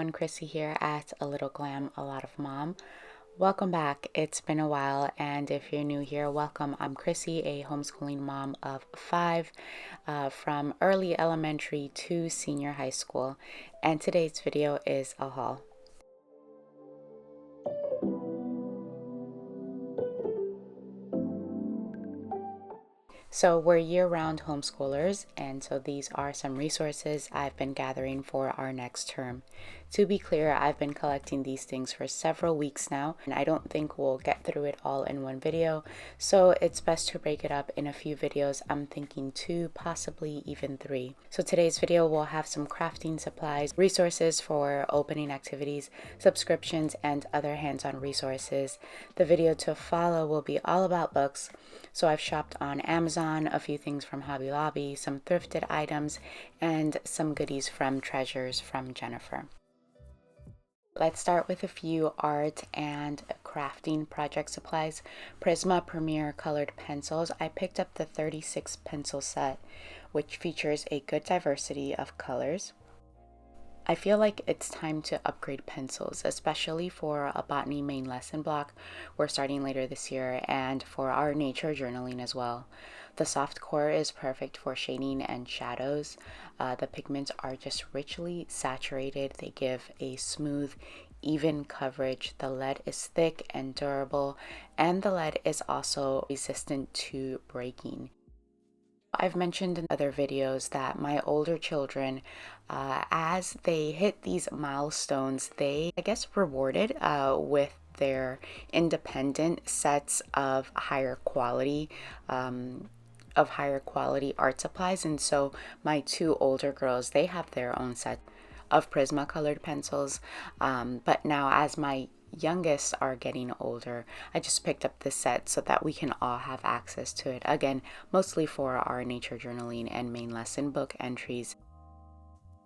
everyone, Chrissy here at A Little Glam, A Lot of Mom. Welcome back. It's been a while, and if you're new here, welcome. I'm Chrissy, a homeschooling mom of 5 from early elementary to senior high school, and today's video is a haul. So we're year-round homeschoolers, and so these are some resources I've been gathering for our next term. To be clear, I've been collecting these things for several weeks now, and I don't think we'll get through it all in one video, so it's best to break it up in a few videos. I'm thinking 2, possibly even 3. So today's video will have some crafting supplies, resources for opening activities, subscriptions, and other hands-on resources. The video to follow will be all about books, so I've shopped on Amazon, a few things from Hobby Lobby, some thrifted items, and some goodies from Treasures from Jennifer. Let's start with a few art and crafting project supplies. Prisma Premier colored pencils. I picked up the 36 pencil set, which features a good diversity of colors. I feel like it's time to upgrade pencils, especially for a botany main lesson block we're starting later this year, and for our nature journaling as well. The soft core is perfect for shading and shadows. The pigments are just richly saturated. They give a smooth, even coverage. The lead is thick and durable, and the lead is also resistant to breaking. I've mentioned in other videos that my older children, as they hit these milestones, they, I guess, rewarded with their independent sets of higher quality art supplies. And so my 2 older girls, they have their own set of Prisma colored pencils, but now as my youngest are getting older, I just picked up this set so that we can all have access to it, again mostly for our nature journaling and main lesson book entries.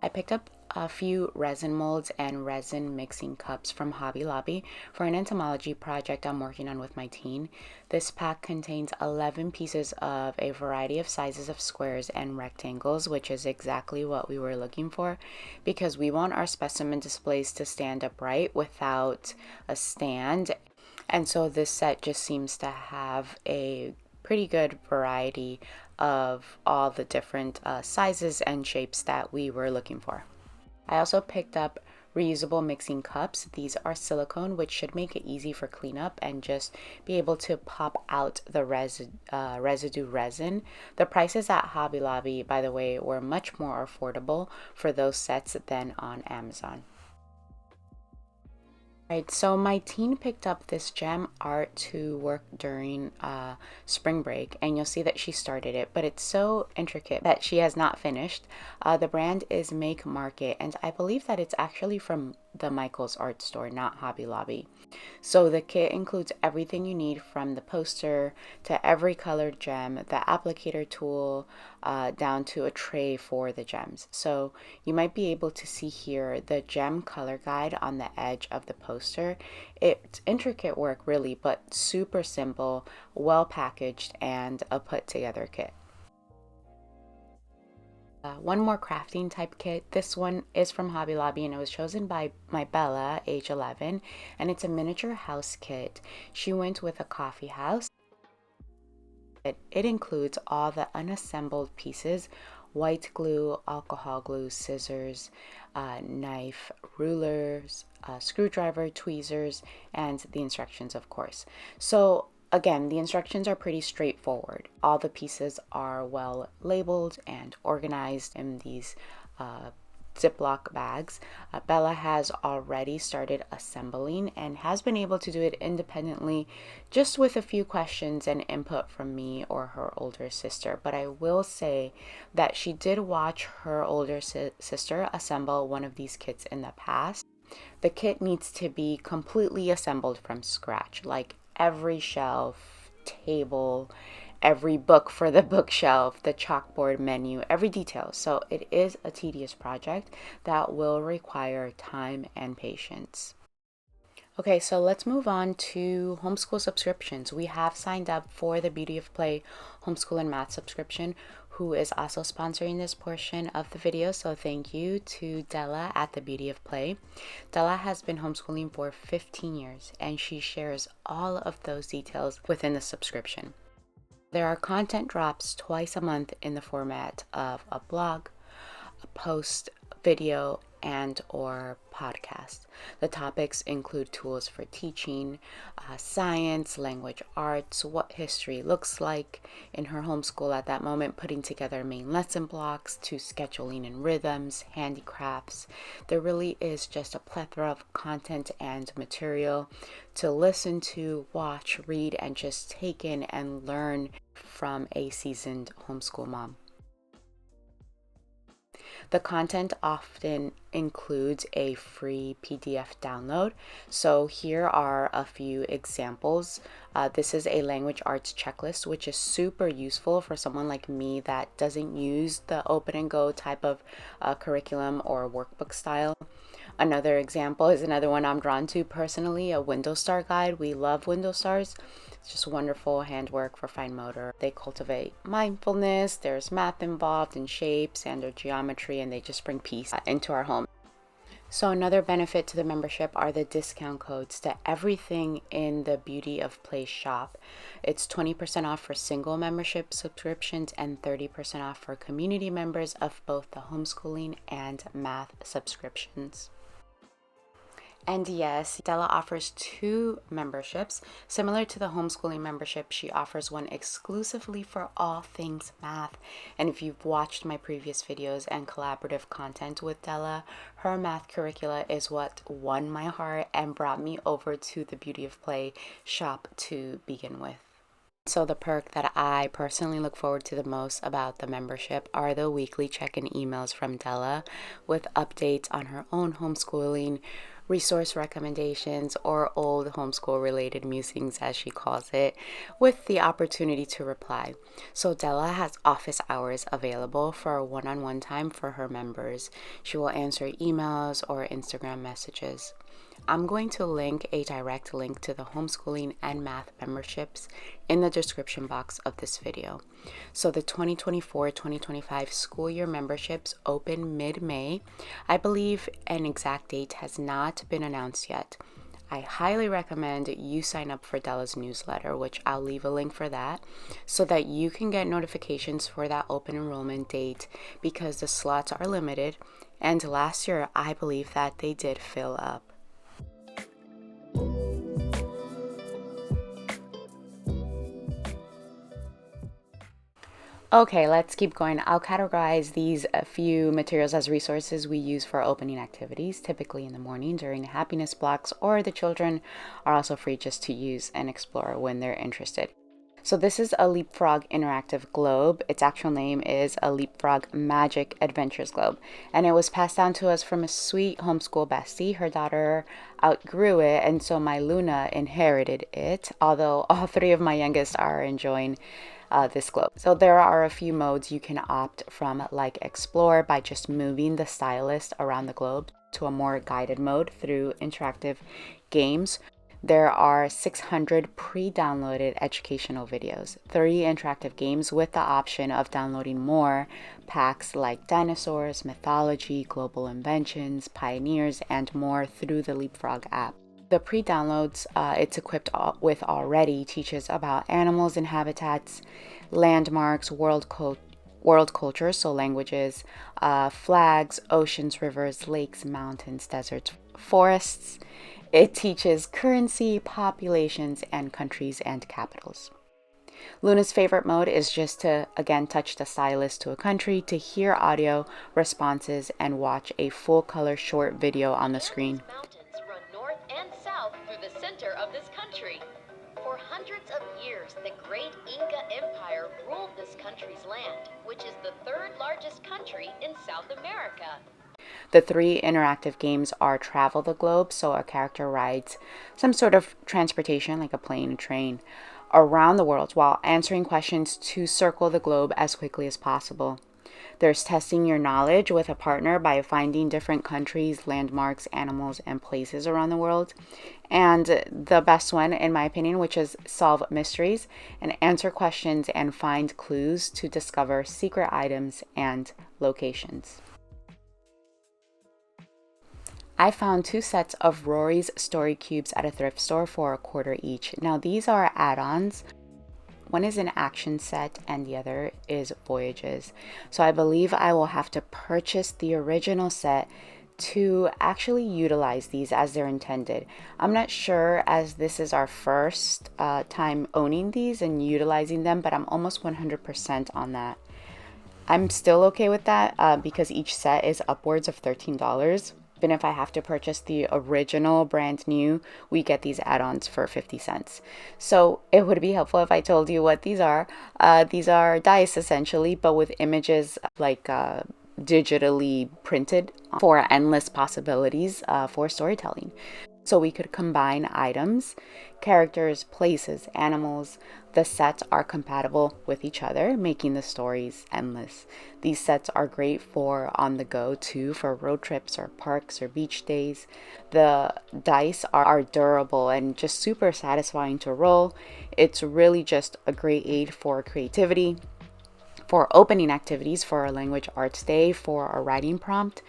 I picked up a few resin molds and resin mixing cups from Hobby Lobby for an entomology project I'm working on with my teen. This pack contains 11 pieces of a variety of sizes of squares and rectangles, which is exactly what we were looking for because we want our specimen displays to stand upright without a stand. And so this set just seems to have a pretty good variety of all the different sizes and shapes that we were looking for. I also picked up reusable mixing cups. These are silicone, which should make it easy for cleanup and just be able to pop out the residue resin. The prices at Hobby Lobby, by the way, were much more affordable for those sets than on Amazon. Right, so my teen picked up this gem art to work during spring break, and you'll see that she started it, but it's so intricate that she has not finished. The brand is Make Market, and I believe that it's actually from the Michael's art store, not Hobby Lobby. So the kit includes everything you need, from the poster to every colored gem, the applicator tool, down to a tray for the gems. So you might be able to see here the gem color guide on the edge of the poster. It's intricate work really, but super simple, well packaged, and a put together kit. One more crafting type kit. This one is from Hobby Lobby, and it was chosen by my Bella, age 11, and it's a miniature house kit. She went with a coffee house. It includes all the unassembled pieces: white glue, alcohol glue, scissors, knife, rulers, screwdriver, tweezers, and the instructions, of course. So again, the instructions are pretty straightforward. All the pieces are well labeled and organized in these Ziploc bags. Bella has already started assembling and has been able to do it independently, just with a few questions and input from me or her older sister. But I will say that she did watch her older sister assemble one of these kits in the past. The kit needs to be completely assembled from scratch, like every shelf, table, every book for the bookshelf, the chalkboard menu, every detail. So it is a tedious project that will require time and patience. Okay, so let's move on to homeschool subscriptions. We have signed up for the Beauty of Play homeschool and math subscription, who is also sponsoring this portion of the video. So thank you to Della at The Beauty of Play. Della has been homeschooling for 15 years, and she shares all of those details within the subscription. There are content drops twice a month in the format of a blog, a post, video, and or podcast. The topics include tools for teaching, science, language arts, what history looks like in her homeschool at that moment, putting together main lesson blocks, to scheduling and rhythms, handicrafts. There really is just a plethora of content and material to listen to, watch, read, and just take in and learn from a seasoned homeschool mom. The content often includes a free PDF download. So here are a few examples. This is a language arts checklist, which is super useful for someone like me that doesn't use the open and go type of curriculum or workbook style. Another example is another one I'm drawn to personally, a window star guide. We love window stars. It's just wonderful handwork for fine motor. They cultivate mindfulness. There's math involved in shapes and their geometry, and they just bring peace into our home. So another benefit to the membership are the discount codes to everything in the Beauty of Play shop. It's 20% off for single membership subscriptions and 30% off for community members of both the homeschooling and math subscriptions. And yes, Della offers 2 memberships. Similar to the homeschooling membership, she offers one exclusively for all things math. And if you've watched my previous videos and collaborative content with Della, her math curricula is what won my heart and brought me over to the Beauty of Play shop to begin with. So the perk that I personally look forward to the most about the membership are the weekly check-in emails from Della with updates on her own homeschooling, resource recommendations, or old homeschool related musings, as she calls it, with the opportunity to reply. So Della has office hours available for one-on-one time for her members. She will answer emails or Instagram messages. I'm going to link a direct link to the homeschooling and math memberships in the description box of this video. So the 2024-2025 school year memberships open mid-May. I believe an exact date has not been announced yet. I highly recommend you sign up for Della's newsletter, which I'll leave a link for that, so that you can get notifications for that open enrollment date, because the slots are limited, and last year I believe that they did fill up. Okay, let's keep going. I'll categorize these few materials as resources we use for opening activities, typically in the morning during happiness blocks, or the children are also free just to use and explore when they're interested. So this is a Leapfrog interactive globe. Its actual name is a Leapfrog Magic Adventures Globe, and it was passed down to us from a sweet homeschool bestie. Her daughter outgrew it, and so my Luna inherited it, although all 3 of my youngest are enjoying this globe. So there are a few modes you can opt from, like Explore, by just moving the stylus around the globe, to a more guided mode through interactive games. There are 600 pre-downloaded educational videos, 3 interactive games with the option of downloading more packs like dinosaurs, mythology, global inventions, pioneers, and more through the Leapfrog app. The pre-downloads it's equipped with already teaches about animals and habitats, landmarks, world culture, so languages, flags, oceans, rivers, lakes, mountains, deserts, forests. It teaches currency, populations, and countries and capitals. Luna's favorite mode is just to, again, touch the stylus to a country to hear audio responses and watch a full-color short video on the screen. The center of this country. For hundreds of years, the great Inca Empire ruled this country's land, which is the 3rd largest country in South America. The 3 interactive games are Travel the Globe, so a character rides some sort of transportation like a plane, train, around the world while answering questions to circle the globe as quickly as possible. There's testing your knowledge with a partner by finding different countries, landmarks, animals, and places around the world. And the best one, in my opinion, which is solve mysteries and answer questions and find clues to discover secret items and locations. I found 2 sets of Rory's Story Cubes at a thrift store for $1 each. Now, these are add-ons. One is an action set and the other is Voyages. So I believe I will have to purchase the original set to actually utilize these as they're intended. I'm not sure, as this is our first time owning these and utilizing them, but I'm almost 100% on that. I'm still okay with that because each set is upwards of $13. Even if I have to purchase the original brand new, we get these add-ons for 50 cents. So it would be helpful if I told you what these are. These are dice essentially, but with images like digitally printed for endless possibilities for storytelling. So we could combine items, characters, places, animals. The sets are compatible with each other, making the stories endless. These sets are great for on the go too, for road trips or parks or beach days. The dice are durable and just super satisfying to roll. It's really just a great aid for creativity, for opening activities, for a language arts day, for a writing prompt.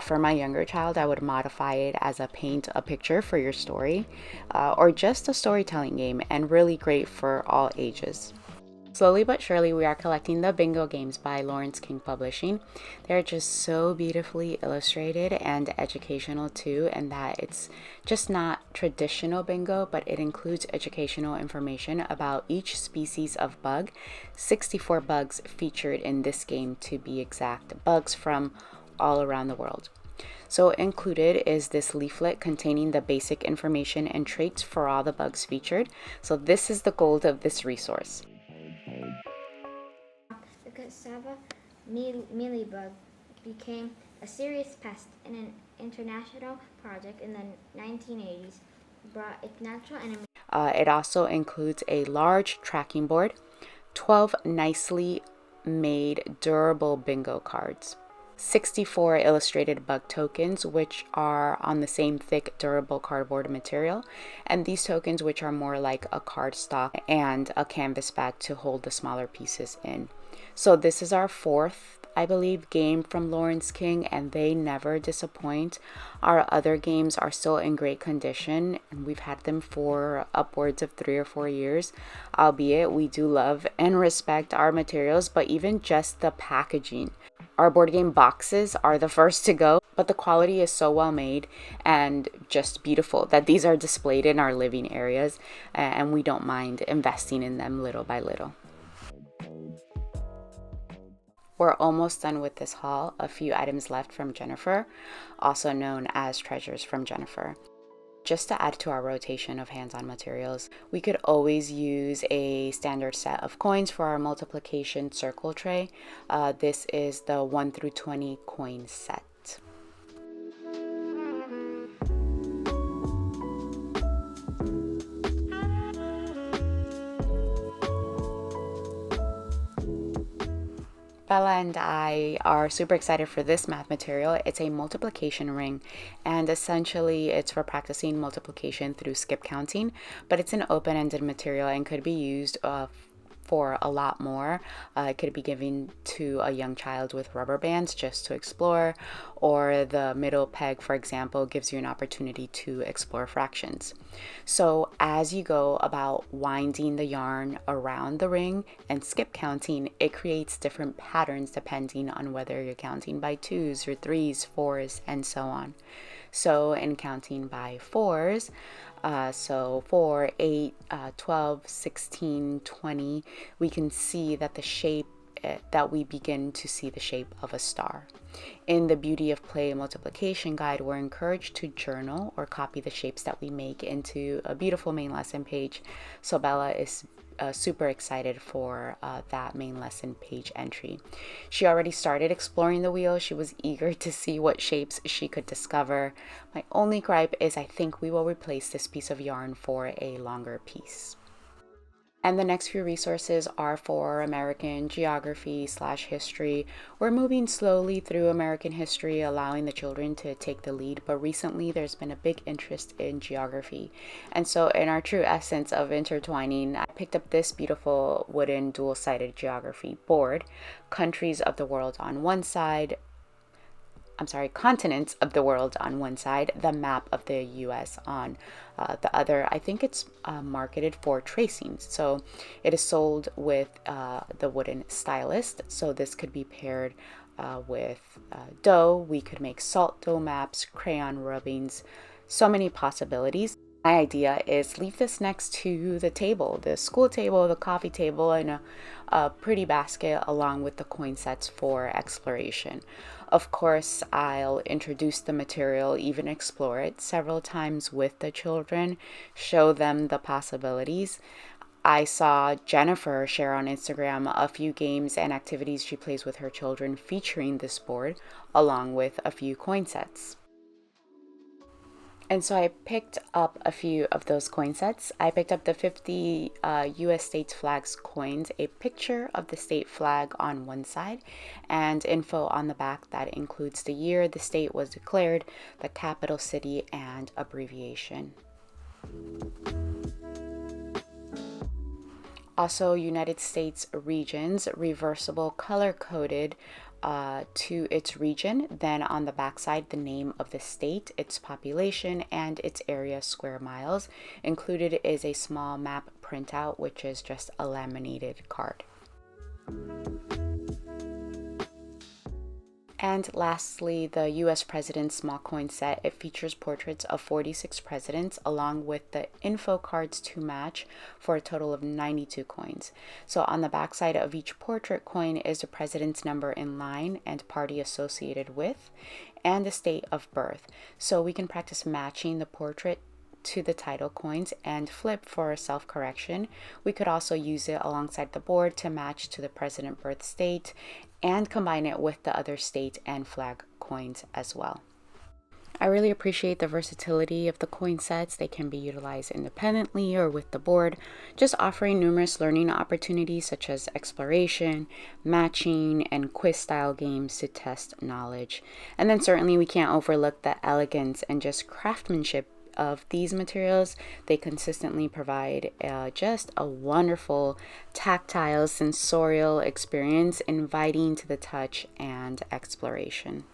For my younger child, I would modify it as a paint a picture for your story, or just a storytelling game, and really great for all ages. Slowly but surely, we are collecting the bingo games by Lawrence King Publishing. They're just so beautifully illustrated and educational too, and that it's just not traditional bingo, but it includes educational information about each species of bug. 64 bugs featured in this game, to be exact, bugs from all around the world. So included is this leaflet containing the basic information and traits for all the bugs featured. So this is the gold of this resource. The cassava mealybug became a serious pest in an international project in the 1980s, brought its natural enemy. It also includes a large tracking board, 12 nicely made durable bingo cards, 64 illustrated bug tokens, which are on the same thick durable cardboard material, and these tokens, which are more like a cardstock and a canvas bag to hold the smaller pieces in. So this is our fourth, I believe, game from Lawrence King, and they never disappoint. Our other games are still in great condition, and we've had them for upwards of 3 or 4 years, albeit we do love and respect our materials, but even just the packaging. Our board game boxes are the first to go, but the quality is so well made and just beautiful that these are displayed in our living areas, and we don't mind investing in them little by little. We're almost done with this haul. A few items left from Jennifer, also known as Treasures from Jennifer. Just to add to our rotation of hands-on materials, we could always use a standard set of coins for our multiplication circle tray. This is the 1 through 20 coin set. Bella and I are super excited for this math material. It's a multiplication ring, and essentially it's for practicing multiplication through skip counting, but it's an open-ended material and could be used for a lot more. It could be given to a young child with rubber bands just to explore, or the middle peg, for example, gives you an opportunity to explore fractions. So as you go about winding the yarn around the ring and skip counting, it creates different patterns depending on whether you're counting by 2s or 3s, 4s, and so on. So in counting by 4s, so 4, 8, 12, 16, 20, we can see that the shape, that we begin to see the shape of a star. In the Beauty of Play multiplication guide, we're encouraged to journal or copy the shapes that we make into a beautiful main lesson page. So Bella is super excited for that main lesson page entry. She already started exploring the wheel. She was eager to see what shapes she could discover. My only gripe is I think we will replace this piece of yarn for a longer piece. And the next few resources are for American geography slash history. We're moving slowly through American history, allowing the children to take the lead. But recently, there's been a big interest in geography. And so, in our true essence of intertwining, I picked up this beautiful wooden dual-sided geography board, countries of the world on one side, continents of the world on one side, the map of the US on the other. I think it's marketed for tracing. So it is sold with the wooden stylus. So this could be paired with dough. We could make salt dough maps, crayon rubbings, so many possibilities. My idea is leave this next to the table, the school table, the coffee table, and a pretty basket along with the coin sets for exploration. Of course, I'll introduce the material, even explore it several times with the children, show them the possibilities. I saw Jennifer share on Instagram a few games and activities she plays with her children featuring this board, along with a few coin sets. And so I picked up a few of those coin sets. I picked up the 50 US states flags coins, a picture of the state flag on one side, and info on the back that includes the year the state was declared, the capital city, and abbreviation. Also, United States regions, reversible, color-coded to its region. Then on the backside, the name of the state, its population, and its area square miles. Included is a small map printout, which is just a laminated card. And lastly, the US President's small coin set. It features portraits of 46 presidents along with the info cards to match for a total of 92 coins. So on the backside of each portrait coin is the president's number in line and party associated with, and the state of birth. So we can practice matching the portrait to the title coins and flip for self-correction. We could also use it alongside the board to match to the president birth state and combine it with the other state and flag coins as well. I really appreciate the versatility of the coin sets. They can be utilized independently or with the board, just offering numerous learning opportunities such as exploration, matching, and quiz style games to test knowledge. And then certainly we can't overlook the elegance and just craftsmanship of these materials. They consistently provide just a wonderful tactile, sensorial experience, inviting to the touch and exploration.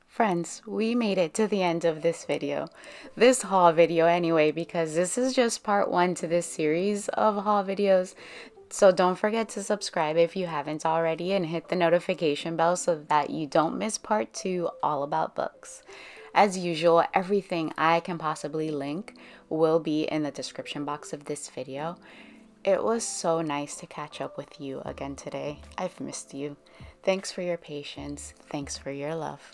Friends, we made it to the end of this video. This haul video anyway, because this is just part 1 to this series of haul videos. So don't forget to subscribe if you haven't already and hit the notification bell so that you don't miss part 2 all about books. As usual, everything I can possibly link will be in the description box of this video. It was so nice to catch up with you again today. I've missed you. Thanks for your patience. Thanks for your love.